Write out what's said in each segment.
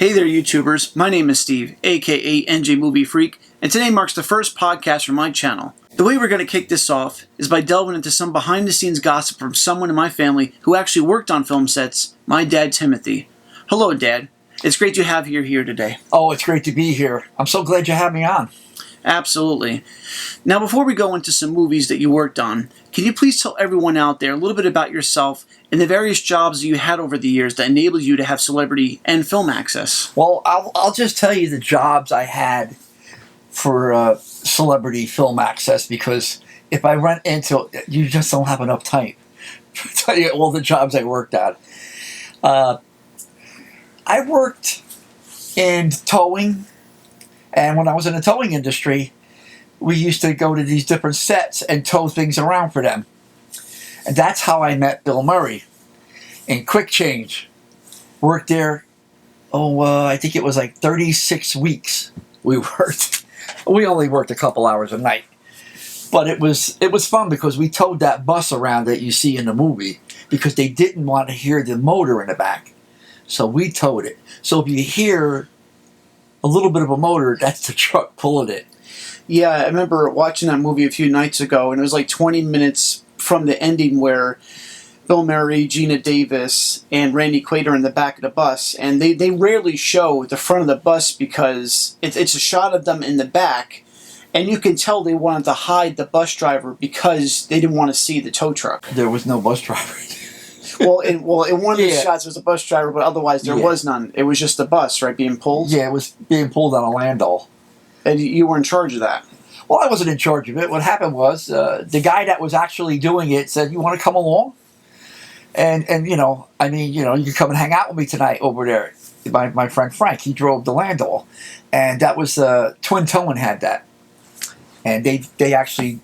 Hey there, YouTubers. My name is Steve, aka NJMovieFreak, and today marks the first podcast from my channel. The way we're going to kick this off is by delving into some behind-the-scenes gossip from someone in my family who actually worked on film sets, my dad, Timothy. Hello, Dad. It's great to have you here today. Oh, it's great to be here. I'm so glad you had me on. Absolutely. Now, before we go into some movies that you worked on, can you please tell everyone out there a little bit about yourself and the various jobs that you had over the years that enabled you to have celebrity and film access? Well, I'll just tell you the jobs I had for celebrity film access, because if I run into it, you just don't have enough time to tell you all the jobs I worked at. I worked in towing, and when I was in the towing industry, we used to go to these different sets and tow things around for them. And that's how I met Bill Murray in Quick Change. Worked there, I think it was like 36 weeks we worked. We only worked a couple hours a night. But it was fun because we towed that bus around that you see in the movie because they didn't want to hear the motor in the back. So we towed it. So if you hear a little bit of a motor, that's the truck pulling it. Yeah, I remember watching that movie a few nights ago, and it was like 20 minutes from the ending where Bill Murray, Gina Davis, and Randy Quaid are in the back of the bus, and they rarely show the front of the bus because it's a shot of them in the back, and you can tell they wanted to hide the bus driver because they didn't want to see the tow truck. There was no bus driver. Well, in one of the shots, there was a bus driver, but otherwise there was none. It was just the bus, right, being pulled? Yeah, it was being pulled on a landau. And you were in charge of that? Well, I wasn't in charge of it. What happened was the guy that was actually doing it said, "You want to come along?" And you can come and hang out with me tonight over there. My friend Frank, he drove the landau, and that was Twin Towing had that, and they actually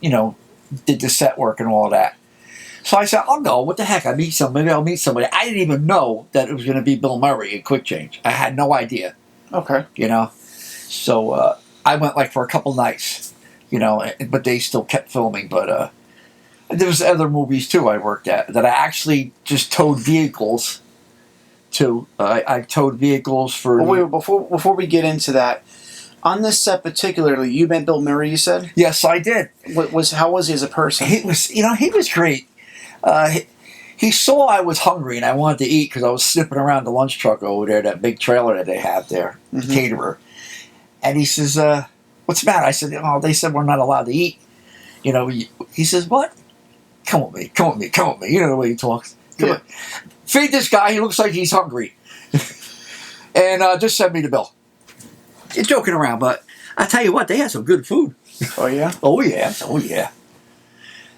did the set work and all of that. So I said, "I'll go. What the heck? Maybe I'll meet somebody." I didn't even know that it was going to be Bill Murray in Quick Change. I had no idea. Okay. So I went like for a couple nights, but they still kept filming. But there was other movies too I worked at that I actually just towed vehicles to. I towed vehicles for. Well, wait, before we get into that, on this set particularly, you met Bill Murray, you said? Yes, I did. How was he as a person? He was great. He saw I was hungry and I wanted to eat because I was sniffing around the lunch truck over there, that big trailer that they have there, the caterer. And he says, "What's the matter?" I said, "Oh, they said we're not allowed to eat." He says, "What? Come with me, come with me, come with me." You know the way he talks. Come on. Feed this guy. He looks like he's hungry. And just send me the bill. You're joking around, but I tell you what, they had some good food. Oh, yeah? Oh, yeah. Oh, yeah.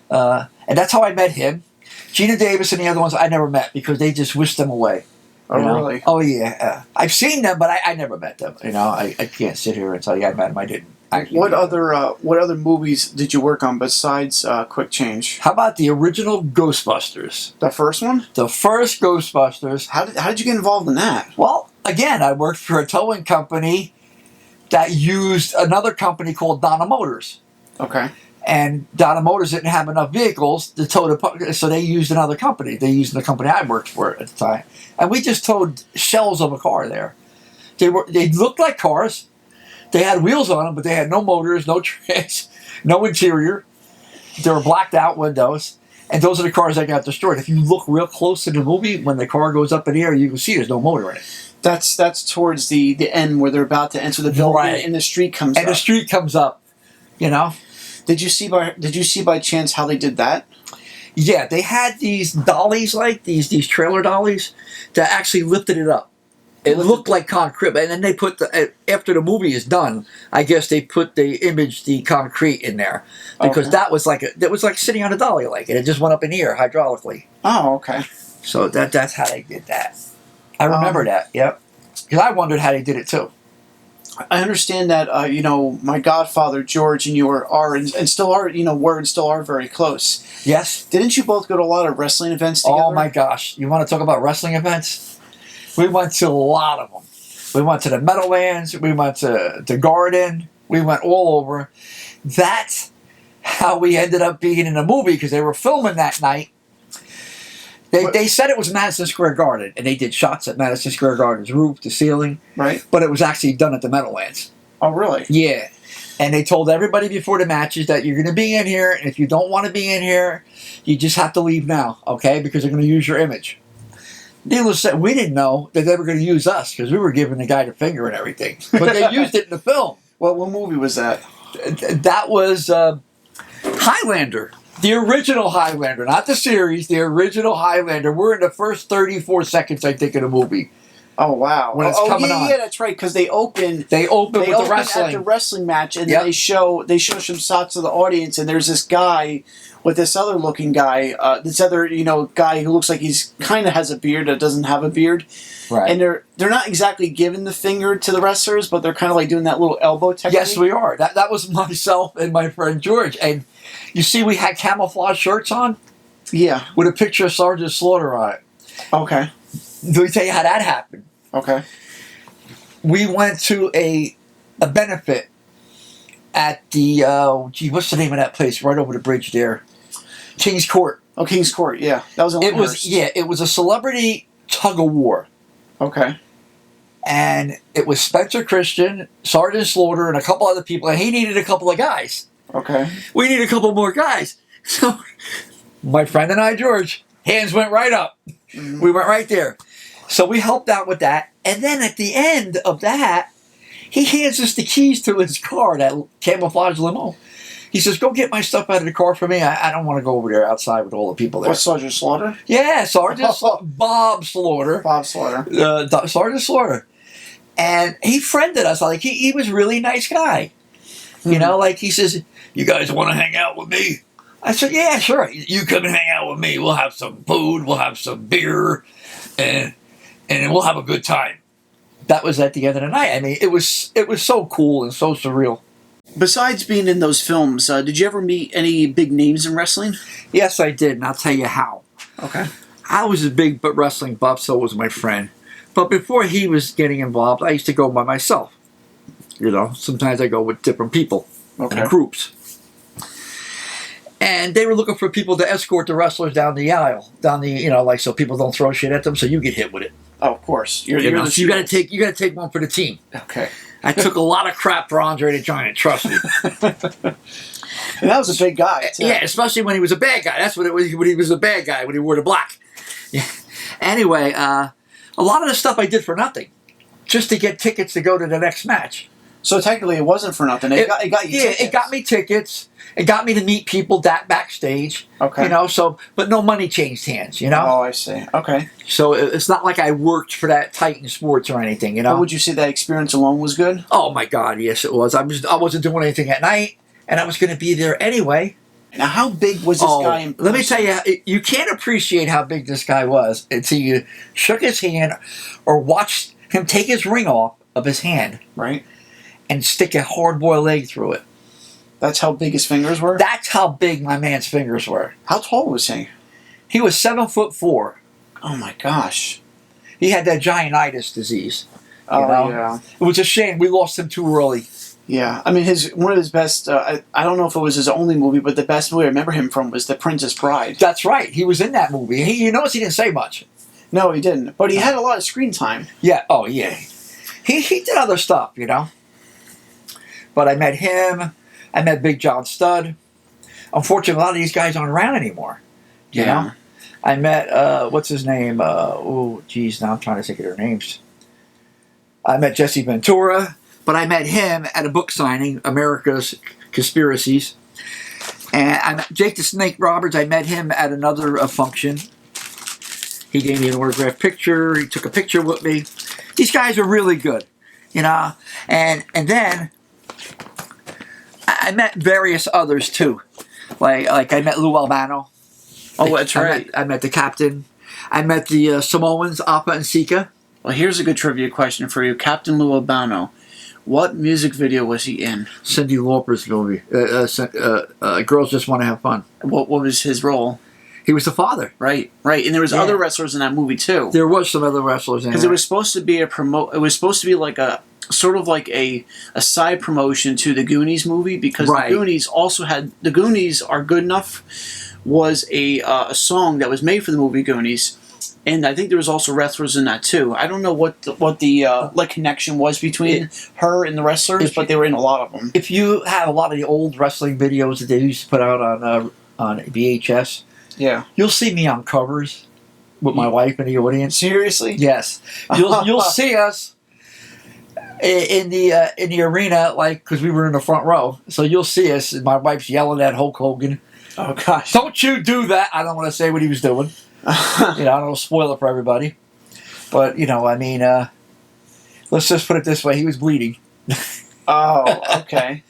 And that's how I met him. Gina Davis and the other ones I never met because they just whisked them away. Oh, really? Oh, yeah. I've seen them, but I never met them. I can't sit here and tell you I met them. I didn't. What other movies did you work on besides Quick Change? How about the original Ghostbusters? The first one? The first Ghostbusters. How did you get involved in that? Well, again, I worked for a towing company that used another company called Donna Motors. Okay. And Donna Motors didn't have enough vehicles to tow so they used another company. They used the company I worked for at the time. And we just towed shells of a car there. They looked like cars. They had wheels on them, but they had no motors, no tracks, no interior. There were blacked out windows. And those are the cars that got destroyed. If you look real close to the movie, when the car goes up in the air, you can see there's no motor in it. That's towards the end where they're about to enter the building, right. And the street comes up. And the street comes up, Did you see by chance how they did that? Yeah, they had these dollies, like these trailer dollies, that actually lifted it up. It looked like concrete, and then they put after the movie is done, I guess they put the concrete in there because that was like sitting on a dolly, and it just went up in the air hydraulically. Oh, okay. So that's how they did that. I remember that. Yep, because I wondered how they did it too. I understand that my godfather George and you are and still are were and still are very close. Yes. Didn't you both go to a lot of wrestling events together? Oh my gosh! You want to talk about wrestling events? We went to a lot of them. We went to the Meadowlands. We went to the Garden. We went all over. That's how we ended up being in a movie because they were filming that night. They said it was Madison Square Garden, and they did shots at Madison Square Garden's roof, the ceiling. Right. But it was actually done at the Meadowlands. Oh, really? Yeah. And they told everybody before the matches that you're going to be in here, and if you don't want to be in here, you just have to leave now, okay? Because they're going to use your image. Needless to say, we didn't know that they were going to use us because we were giving the guy the finger and everything. But they used it in the film. What movie was that? That was Highlander. The original Highlander, not the series, the original Highlander. We're in the first 34 seconds, I think, of the movie. Oh, wow. When it's coming on. Yeah, that's right, because they open with the wrestling. at the wrestling match, and then they show some shots of the audience, and there's this guy with this other looking guy, guy who looks like he's kind of has a beard that doesn't have a beard. Right. And they're not exactly giving the finger to the wrestlers, but they're kind of like doing that little elbow technique. Yes, we are. That was myself and my friend George. And you see we had camouflage shirts on? Yeah. With a picture of Sergeant Slaughter on it. Okay. Let me tell you how that happened. Okay. We went to a benefit at the, what's the name of that place? Right over the bridge there. King's Court. Oh, King's Court, yeah. That was in Lyndhurst. It was a celebrity tug-of-war. Okay. And it was Spencer Christian, Sergeant Slaughter, and a couple other people, and he needed a couple of guys. Okay. We need a couple more guys. So my friend and I, George, hands went right up. Mm-hmm. We went right there. So we helped out with that. And then at the end of that, he hands us the keys to his car, that camouflage limo. He says, go get my stuff out of the car for me. I don't want to go over there outside with all the people there. What's Sergeant Slaughter? Yeah, Sergeant Bob Slaughter. Bob Slaughter. Sergeant Slaughter. And he friended us. Like, he was a really nice guy. You know, like he says, you guys want to hang out with me? I said, yeah, sure. You come and hang out with me. We'll have some food. We'll have some beer. And we'll have a good time. That was at the end of the night. I mean, it was so cool and so surreal. Besides being in those films, did you ever meet any big names in wrestling? Yes, I did, and I'll tell you how. Okay. I was a big wrestling buff, so was my friend. But before he was getting involved, I used to go by myself. You know, sometimes I go with different people and groups. And they were looking for people to escort the wrestlers down the aisle, so people don't throw shit at them, so you get hit with it. Oh, of course. So you got to take one for the team. Okay. I took a lot of crap for Andre the Giant, trust me. And that was a big guy, too. Yeah, especially when he was a bad guy. That's what it was when he was a bad guy, when he wore the black. Yeah. Anyway, a lot of the stuff I did for nothing, just to get tickets to go to the next match. So technically it wasn't for nothing. It got you tickets. It got me tickets. It got me to meet people backstage. Okay. You know, but no money changed hands, you know? Oh, I see. Okay. So it's not like I worked for that Titan Sports or anything, you know? But would you say that experience alone was good? Oh, my God, yes, it was. I wasn't doing anything at night, and I was going to be there anyway. Now, how big was this guy in person? Let me tell you, you can't appreciate how big this guy was until you shook his hand or watched him take his ring off of his hand. Right. And stick a hard-boiled egg through it. That's how big his fingers were? That's how big my man's fingers were. How tall was he? He was 7'4". Oh my gosh. He had that giantitis disease. Yeah. It was a shame. We lost him too early. Yeah. I mean, one of his best, I don't know if it was his only movie, but the best movie I remember him from was The Princess Bride. That's right. He was in that movie. You notice he didn't say much. No, he didn't. But he had a lot of screen time. Yeah. Oh, yeah. He did other stuff, you know. But I met him. I met Big John Studd. Unfortunately, a lot of these guys aren't around anymore. You know? I met, what's his name? Now I'm trying to think of their names. I met Jesse Ventura, but I met him at a book signing, America's Conspiracies. And I met Jake the Snake Roberts. I met him at another function. He gave me an autographed picture. He took a picture with me. These guys are really good, you know? And then I met various others too. Like I met Lou Albano. Oh, that's right. I met the captain. I met the Samoans, Appa and Sika. Well, here's a good trivia question for you. Captain Lou Albano, what music video was he in? Cyndi Lauper's movie. Girls Just Want to Have Fun. What was his role? He was the father. Right. And there was other wrestlers in that movie too. There was some other wrestlers in it. Because it was supposed to be it was supposed to be like a sort of like a side promotion to the Goonies movie, because the Goonies also had, the Goonies are good enough was a song that was made for the movie Goonies. And I think there was also wrestlers in that too. I don't know what the like connection was between her and the wrestlers, but they were in a lot of them. If you have a lot of the old wrestling videos that they used to put out on VHS, yeah, you'll see me on covers with my wife in the audience. Seriously? Yes, you'll see us in the arena, like, because we were in the front row. So you'll see us, and my wife's yelling at Hulk Hogan. Oh gosh! Don't you do that! I don't want to say what he was doing. I don't want to spoil it for everybody. But, I mean, let's just put it this way. He was bleeding. Oh, okay.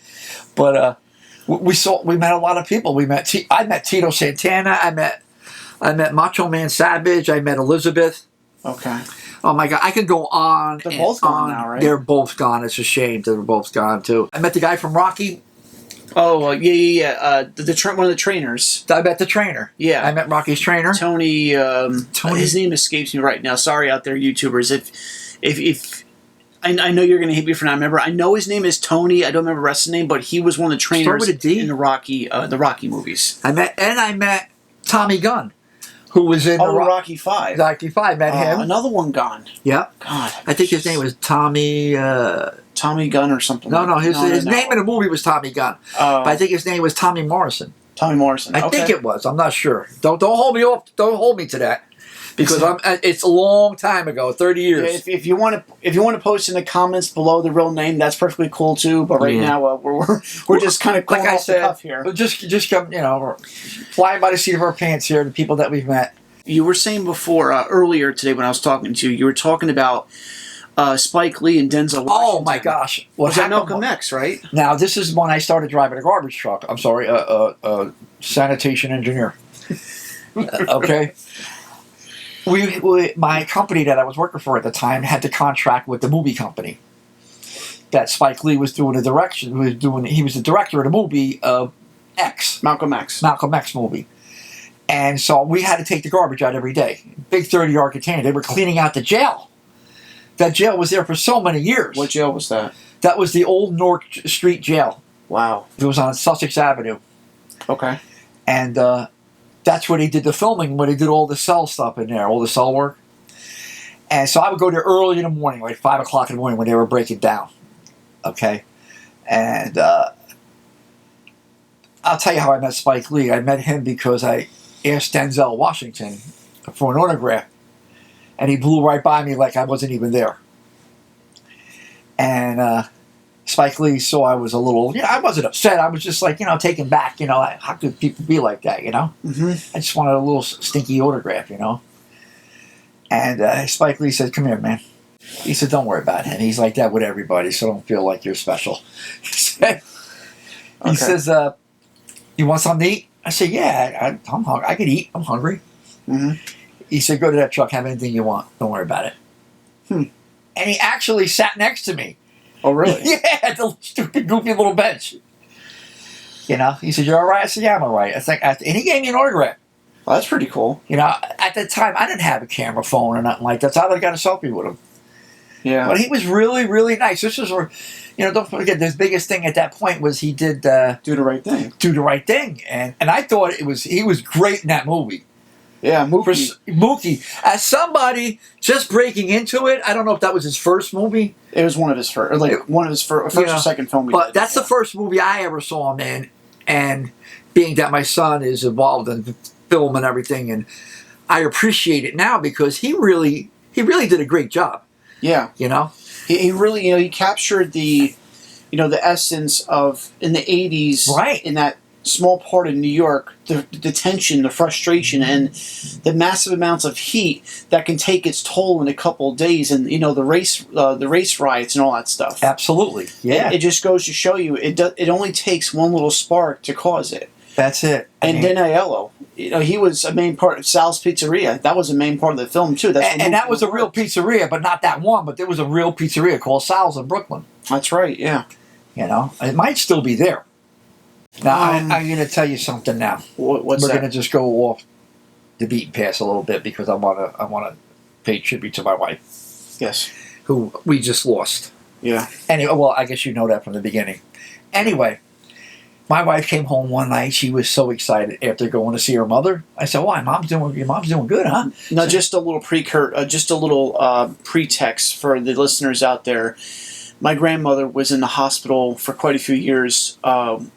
But we met a lot of people. I met Tito Santana. I met Macho Man Savage. I met Elizabeth. Okay. Oh, my God. I could go on. They're both gone now, right? They're both gone. It's a shame they're both gone, too. I met the guy from Rocky. Oh, yeah. One of the trainers. I met the trainer. Yeah. I met Rocky's trainer. Tony. His name escapes me right now. Sorry out there, YouTubers. If I know you're going to hate me for not remember. I know his name is Tony. I don't remember the rest of the name, but he was one of the trainers in the Rocky movies. I met Tommy Gunn, who was in Rocky 5. Rocky 5. Met him. Another one gone. Yep. God. I think his name was Tommy. Tommy Gunn or something. No, his name in the movie was Tommy Gunn. But I think his name was Tommy Morrison. Tommy Morrison. I think it was. I'm not sure. Don't hold me off. Don't hold me to that, because it's a long time ago, 30 years. Yeah, if you want to post in the comments below the real name, that's perfectly cool too. But right now we're just kind of going off the cuff here. Just come, flying by the seat of our pants here. The people that we've met. You were saying before earlier today when I was talking to you, you were talking about Spike Lee and Denzel Washington. Oh my gosh! Was that Malcolm X, right? Now this is when I started driving a garbage truck. I'm sorry, sanitation engineer. Okay. My company that I was working for at the time had the contract with the movie company that Spike Lee was doing the direction. He was the director of the movie Malcolm X movie. And so we had to take the garbage out every day. Big 30-yard container. They were cleaning out the jail. That jail was there for so many years. What jail was that? That was the old North Street jail. Wow. It was on Sussex Avenue. Okay. And that's where they did the filming, where they did all the cell stuff in there, all the cell work. And so I would go there early in the morning, like 5 o'clock in the morning when they were breaking down. Okay? And I'll tell you how I met Spike Lee. I met him because I asked Denzel Washington for an autograph. And he blew right by me like I wasn't even there. And Spike Lee saw I was a little, I wasn't upset. I was just like, taken back, how could people be like that, Mm-hmm. I just wanted a little stinky autograph, And Spike Lee said, come here, man. He said, don't worry about him. He's like that with everybody, so don't feel like you're special. He says, you want something to eat? I said, yeah, I'm hungry. I could eat. I'm hungry. Mm-hmm. He said, go to that truck, have anything you want. Don't worry about it. And he actually sat next to me. Oh, really? Yeah, the stupid, goofy little bench. He said, you're all right? I said, yeah, I'm all right. And he gave me an autograph. Well, that's pretty cool. At the time, I didn't have a camera phone or nothing like that, so I got a selfie with him. Yeah. But he was really, really nice. This was where, don't forget, the biggest thing at that point was he did... Do the Right Thing. Do the Right Thing. And I thought he was great in that movie. Yeah, Mookie. As somebody just breaking into it, I don't know if that was his first movie. It was one of his first, first or second film. But that's the first movie I ever saw him in. And being that my son is involved in film and everything, and I appreciate it now because he really did a great job. Yeah. He really, he captured the essence of, in the 80s, right, in that small part of New York, the tension, the frustration, and the massive amounts of heat that can take its toll in a couple of days, and the race riots and all that stuff. Absolutely, yeah. It just goes to show you, it only takes one little spark to cause it. That's it. And then Aiello, he was a main part of Sal's Pizzeria. That was a main part of the film too. And that was a real pizzeria, but not that one. But there was a real pizzeria called Sal's in Brooklyn. That's right. Yeah. It might still be there. Now, I'm going to tell you something now. What's We're that? going to just go off the beaten path a little bit because I want to pay tribute to my wife. Yes. Who we just lost. Yeah. Anyway, well, I guess you know that from the beginning. Anyway, My wife came home one night. She was so excited after going to see her mother. I said, "Why? Your mom's doing good, huh?" Now, just a little pretext for the listeners out there. My grandmother was in the hospital for quite a few years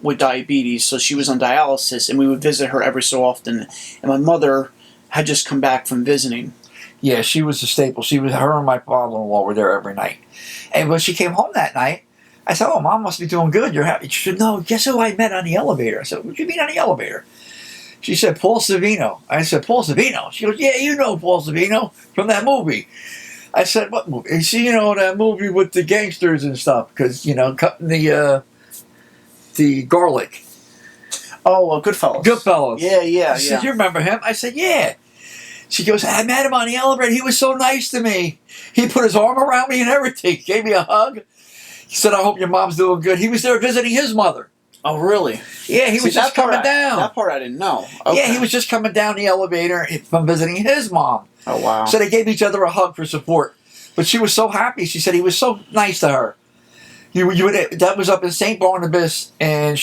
with diabetes, so she was on dialysis, and we would visit her every so often. And my mother had just come back from visiting. Yeah, she was a staple. Her and my father-in-law were there every night. And when she came home that night, I said, "Oh, Mom must be doing good. You're happy." She said, "No, guess who I met on the elevator?" I said, "What do you mean on the elevator?" She said, "Paul Savino." I said, "Paul Savino?" She goes, "Yeah, you know Paul Savino from that movie." I said, "What movie?" She, that movie with the gangsters and stuff, because, cutting the garlic. Oh, well, Goodfellas. Goodfellas. Yeah. She said, "You remember him?" I said, "Yeah." She goes, "I met him on the elevator. He was so nice to me. He put his arm around me and everything. Gave me a hug. He said, 'I hope your mom's doing good.'" He was there visiting his mother. Oh, really? Yeah, he was just coming down. That part I didn't know. Okay. Yeah, he was just coming down the elevator from visiting his mom. Oh, wow. So they gave each other a hug for support. But she was so happy. She said he was so nice to her. That was up in St. Barnabas and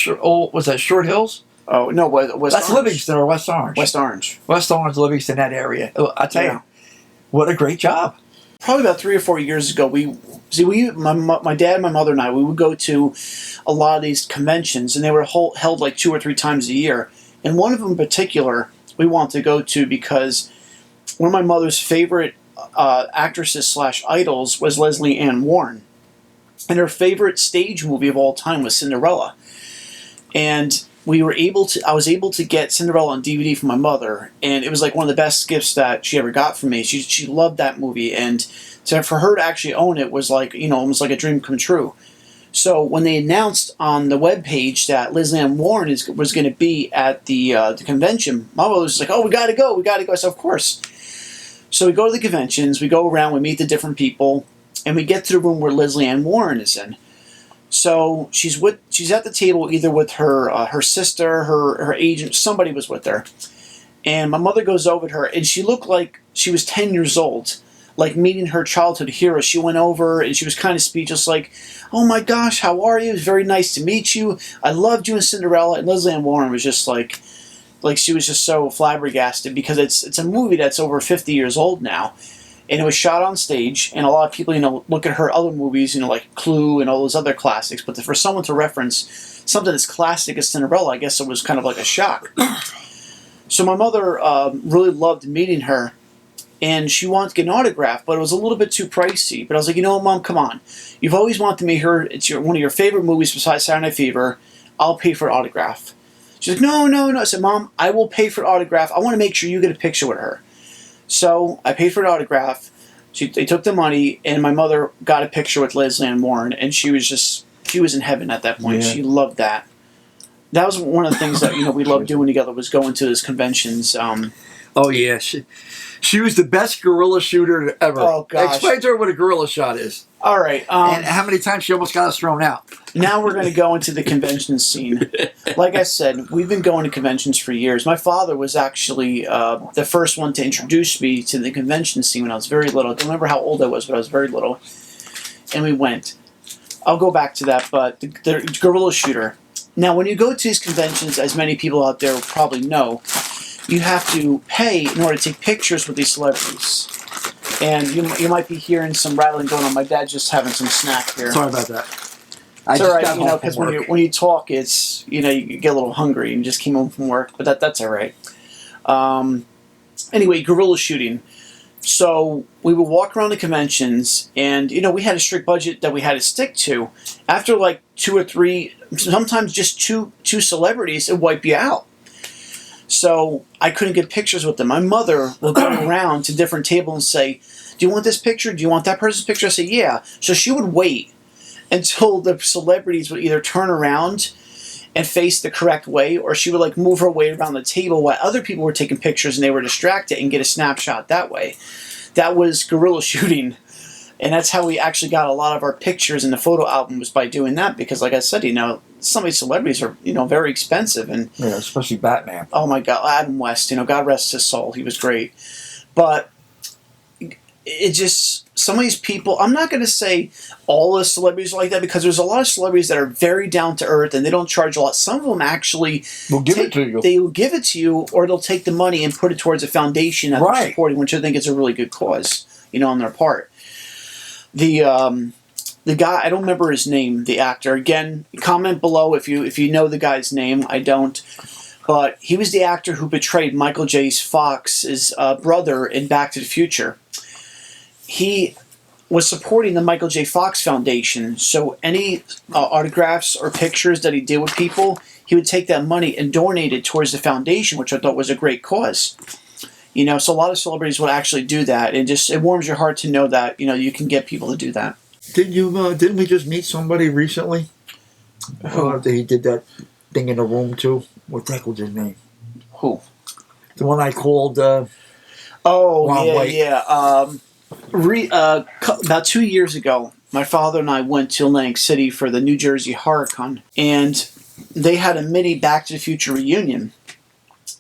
was that Short Hills? Oh, no, West That's Orange. Livingston or West Orange. West Orange, Livingston, that area. I tell you, what a great job. Probably about 3 or 4 years ago, my dad, my mother, and I, we would go to a lot of these conventions, and they were held like 2 or 3 times a year. And one of them in particular, we wanted to go to because one of my mother's favorite actresses / idols was Leslie Ann Warren, and her favorite stage movie of all time was Cinderella. And I was able to get Cinderella on DVD from my mother, and it was like one of the best gifts that she ever got from me. She loved that movie, and so for her to actually own it was like, almost like a dream come true. So when they announced on the webpage that Leslie Ann Warren was going to be at the convention, my mother was like, "Oh, we got to go. I said, "Of course." So we go to the conventions, we go around, we meet the different people, and we get to the room where Leslie Ann Warren is in. So she's at the table either with her sister, her agent, somebody was with her. And my mother goes over to her, and she looked like she was 10 years old, like meeting her childhood hero. She went over, and she was kind of speechless, like, "Oh my gosh, how are you? It was very nice to meet you. I loved you in Cinderella." And Leslie Ann Warren was just like she was just so flabbergasted because it's a movie that's over 50 years old now. And it was shot on stage, and a lot of people, look at her other movies, like Clue and all those other classics. But for someone to reference something as classic as Cinderella, I guess it was kind of like a shock. So my mother really loved meeting her, and she wanted to get an autograph, but it was a little bit too pricey. But I was like, Mom, come on. You've always wanted to meet her. It's one of your favorite movies besides Saturday Night Fever. I'll pay for an autograph. She's like, no. I said, "Mom, I will pay for an autograph. I want to make sure you get a picture with her." So I paid for an autograph. They took the money, and my mother got a picture with Leslie Ann Warren, and she was in heaven at that point. Yeah. She loved that. That was one of the things that we loved doing together, was going to those conventions. Oh yeah, she was the best guerrilla shooter ever. Oh gosh! Explain to her what a guerrilla shot is. All right. And how many times she almost got us thrown out. Now we're going to go into the convention scene. Like I said, we've been going to conventions for years. My father was actually the first one to introduce me to the convention scene when I was very little. I don't remember how old I was, but I was very little. And we went. I'll go back to that, but the guerrilla shooter. Now, when you go to these conventions, as many people out there probably know, you have to pay in order to take pictures with these celebrities. And you might be hearing some rattling going on. My dad's just having some snack here. Sorry about that. It's all right, because when you talk, it's you get a little hungry. You just came home from work, but that's all right. Anyway, guerrilla shooting. So we would walk around the conventions, and we had a strict budget that we had to stick to. After like 2 or 3, sometimes just two celebrities, it wiped you out. So I couldn't get pictures with them. My mother would go around to different tables and say, "Do you want this picture? Do you want that person's picture?" I say, "Yeah." So she would wait until the celebrities would either turn around and face the correct way, or she would move her way around the table while other people were taking pictures and they were distracted, and get a snapshot that way. That was guerrilla shooting. And that's how we actually got a lot of our pictures in the photo album, was by doing that, because like I said, some of these celebrities are, very expensive. And yeah, especially Batman. Oh my God, Adam West, God rest his soul, he was great. But it just, some of these people, I'm not going to say all the celebrities are like that, because there's a lot of celebrities that are very down to earth and they don't charge a lot. Some of them actually will give it to you. They will give it to you, or they'll take the money and put it towards a foundation that they're supporting, which I think is a really good cause, on their part. The guy, I don't remember his name, the actor. Again, comment below if you know the guy's name. I don't. But he was the actor who portrayed Michael J. Fox's brother in Back to the Future. He was supporting the Michael J. Fox Foundation, so any autographs or pictures that he did with people, he would take that money and donate it towards the foundation, which I thought was a great cause. So a lot of celebrities would actually do that, and it warms your heart to know that you can get people to do that. Didn't we just meet somebody recently? He did that thing in the room too. What the heck was his name? Who? The one I called. About 2 years ago, my father and I went to Atlantic City for the New Jersey HorrorCon, and they had a mini Back to the Future reunion.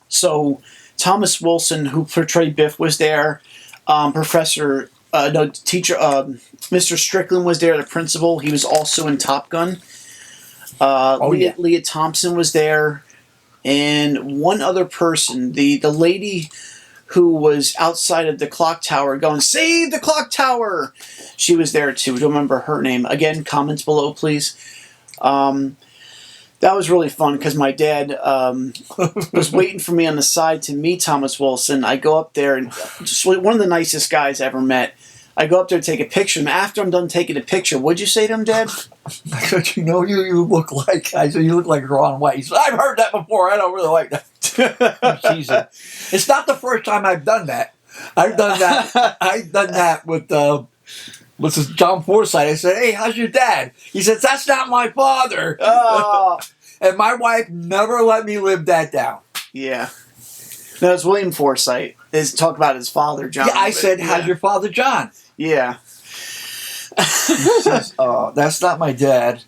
So Thomas Wilson, who portrayed Biff, was there. Mr. Strickland was there, the principal. He was also in Top Gun. Leah Thompson was there, and one other person, the lady who was outside of the clock tower going, "Save the clock tower!" She was there too. I don't remember her name. Again, comments below, please. That was really fun because my dad was waiting for me on the side to meet Thomas Wilson. I go up there, and just one of the nicest guys I ever met. I go up there to take a picture, and after I'm done taking a picture, what'd you say to him, Dad? I said, you look like... I said, you look like Ron White. He said, I've heard that before. I don't really like that. Jesus. It's not the first time I've done that. I've done that with John Forsythe. I said, hey, how's your dad? He said, that's not my father. Oh. And my wife never let me live that down. Yeah. No, it's William Forsythe. Talk about his father, John. Yeah, I said, how's your father, John? Yeah. Says, that's not my dad.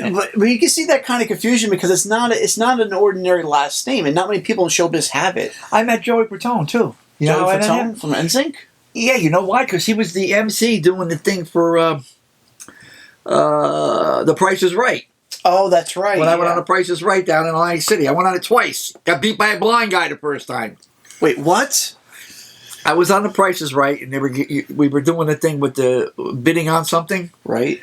But you can see that kind of confusion because it's not an ordinary last name, and not many people in showbiz have it. I met Joey Bertone too. Joey Bertone from NSYNC? Yeah, you know why? Because he was the MC doing the thing for The Price is Right. Oh, that's right. When I went on The Price is Right down in Atlantic City, I went on it twice. Got beat by a blind guy the first time. Wait, what? I was on The Price is Right, and we were doing the thing with the bidding on something. Right.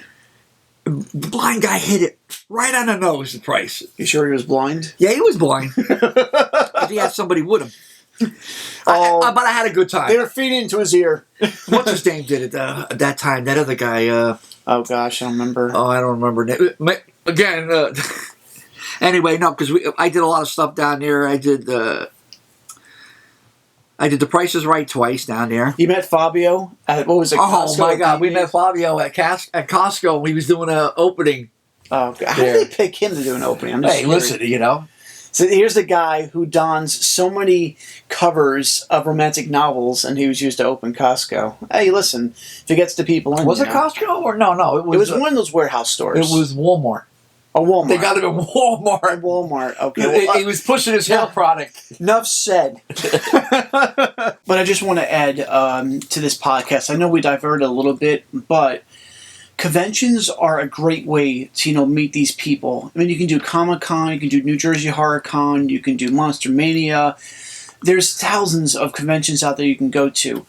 The blind guy hit it right on the nose, the price. You sure he was blind? Yeah, he was blind. But he had somebody with him. But I had a good time. They were feeding into his ear. What's his name did it at that time? That other guy. Oh, gosh, I don't remember. Oh, I don't remember. Again, anyway, no, because I did a lot of stuff down there. I did The Price is Right twice down there. You met Fabio at, what was it, Costco? Oh, my God. We DVDs? met Fabio at Costco. We was doing an opening. Oh, God. How did they pick him to do an opening? I'm just listen, So here's the guy who dons so many covers of romantic novels, and he was used to open Costco. Hey, listen, if it gets the people in, Was it Costco or no? It was one of those warehouse stores. It was Walmart. Oh, Walmart. They got it at Walmart. Walmart. Okay. Well, he was pushing his hair product. Enough said. But I just want to add to this podcast. I know we diverted a little bit, but conventions are a great way to meet these people. I mean, you can do Comic-Con, you can do New Jersey HorrorCon, you can do Monster Mania. There's thousands of conventions out there you can go to.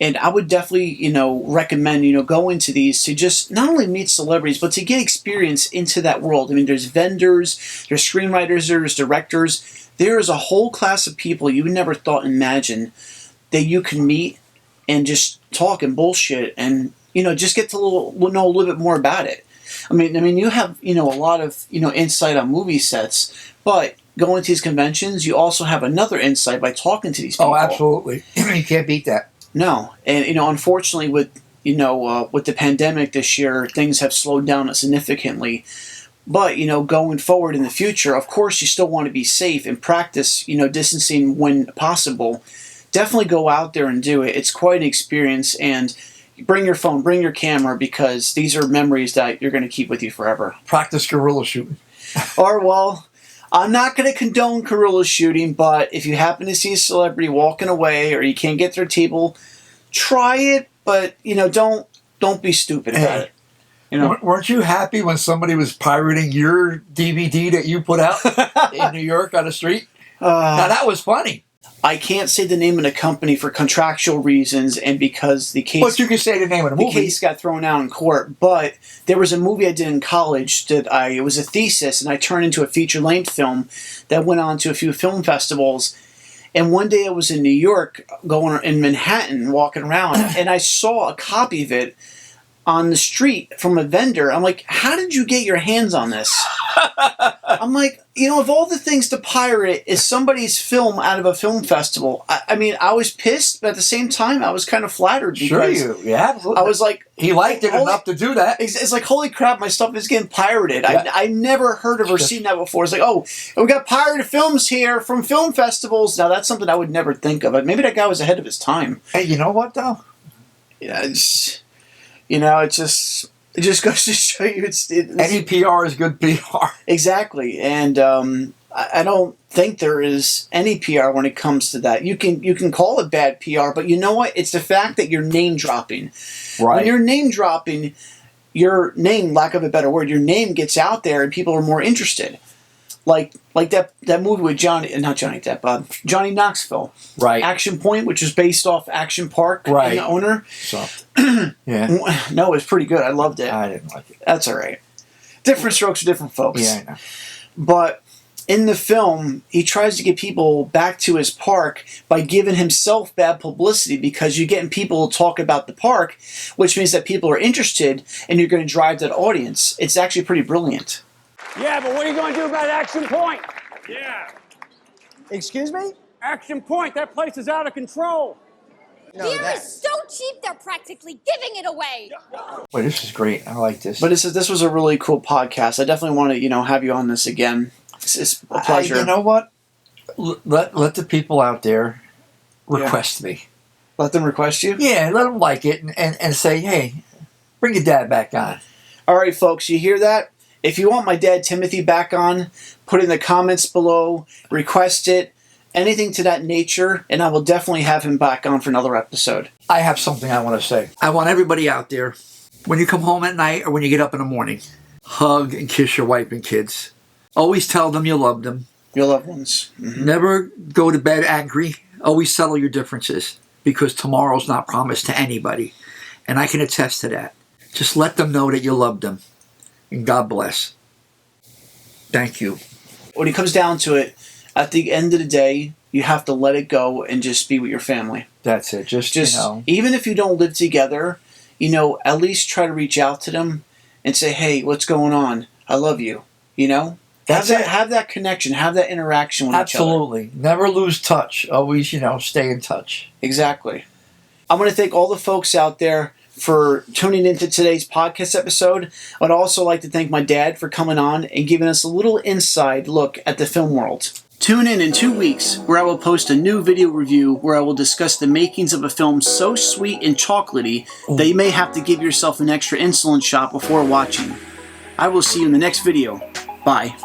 And I would definitely, recommend, going to these to just not only meet celebrities, but to get experience into that world. I mean, there's vendors, there's screenwriters, there's directors. There is a whole class of people you would never thought imagine that you can meet and just talk and bullshit and, just get to know a little bit more about it. I mean, you have, a lot of, insight on movie sets, but going to these conventions, you also have another insight by talking to these people. Oh, absolutely. You can't beat that. No, and unfortunately, with the pandemic this year, things have slowed down significantly. But going forward in the future, of course, you still want to be safe and practice distancing when possible. Definitely go out there and do it. It's quite an experience, and bring your phone, bring your camera, because these are memories that you're going to keep with you forever. Practice guerrilla shooting. Or well, I'm not going to condone guerrilla shooting, but if you happen to see a celebrity walking away or you can't get their table, try it, but don't be stupid about it. Weren't you happy when somebody was pirating your DVD that you put out in New York on the street? Now that was funny. I can't say the name of the company for contractual reasons, and because the case. But you can say the name of the movie. The case got thrown out in court. But there was a movie I did in college it was a thesis, and I turned into a feature-length film that went on to a few film festivals. And one day I was in New York, going in Manhattan, walking around, and I saw a copy of it on the street from a vendor. I'm like, how did you get your hands on this? I'm like, of all the things to pirate is somebody's film out of a film festival. I mean, I was pissed, but at the same time, I was kind of flattered. Yeah, absolutely. I was like... He liked it enough to do that. It's like, holy crap, my stuff is getting pirated. Yeah. I never heard of or seen that before. It's like, oh, we got pirated films here from film festivals. Now, that's something I would never think of. But maybe that guy was ahead of his time. Hey, you know what, though? Yeah, it just goes to show you any PR is good PR. Exactly, and I don't think there is any PR when it comes to that. You can call it bad PR, but you know what? It's the fact that you're name dropping. Right. When you're name dropping, your name, lack of a better word, your name gets out there and people are more interested. Like that movie with Johnny Knoxville. Right. Action Point, which is based off Action Park and the owner. So, yeah. No, it was pretty good. I loved it. I didn't like it. That's all right. Different strokes for different folks. Yeah, I know. But in the film, he tries to get people back to his park by giving himself bad publicity because you're getting people to talk about the park, which means that people are interested and you're going to drive that audience. It's actually pretty brilliant. Yeah, but what are you going to do about Action Point? Yeah. Excuse me? Action Point, that place is out of control. No, beer is so cheap, they're practically giving it away. Boy, this is great. I like this. But this was a really cool podcast. I definitely want to, have you on this again. It's a pleasure. You know what? Let the people out there request me. Let them request you? Yeah, let them like it and say, hey, bring your dad back on. All right, folks, you hear that? If you want my dad Timothy back on, put in the comments below, request it, anything to that nature, and I will definitely have him back on for another episode. I have something I want to say. I want everybody out there, when you come home at night or when you get up in the morning, hug and kiss your wife and kids. Always tell them you love them. Your loved ones. Mm-hmm. Never go to bed angry. Always settle your differences because tomorrow's not promised to anybody. And I can attest to that. Just let them know that you love them. And God bless. Thank you. When it comes down to it, at the end of the day, you have to let it go and just be with your family. That's it. Just even if you don't live together, at least try to reach out to them and say, hey, what's going on? I love you. Have that connection, have that interaction with each other. Absolutely. Never lose touch. Always, stay in touch. Exactly. I want to thank all the folks out there for tuning into today's podcast episode. I'd also like to thank my dad for coming on and giving us a little inside look at the film world. Tune in 2 weeks where I will post a new video review where I will discuss the makings of a film so sweet and chocolatey that you may have to give yourself an extra insulin shot before watching. I will see you in the next video. Bye.